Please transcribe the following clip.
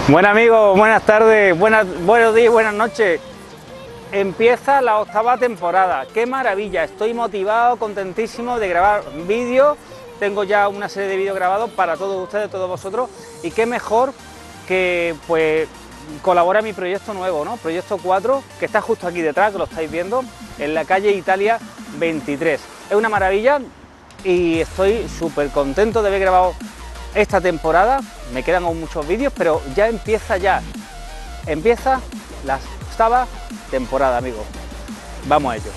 Bueno amigos, buenas tardes, buenos días, buenas noches. Empieza la 8ª temporada. ¡Qué maravilla! Estoy motivado, contentísimo de grabar vídeos. Tengo ya una serie de vídeos grabados para todos ustedes, todos vosotros. Y qué mejor que pues colabora mi proyecto nuevo, ¿no? Proyecto 4, que está justo aquí detrás, que lo estáis viendo, en la calle Italia 23. Es una maravilla y estoy súper contento de haber grabado esta temporada. Me quedan aún muchos vídeos, pero ya empieza la 8ª temporada, amigos. Vamos a ello.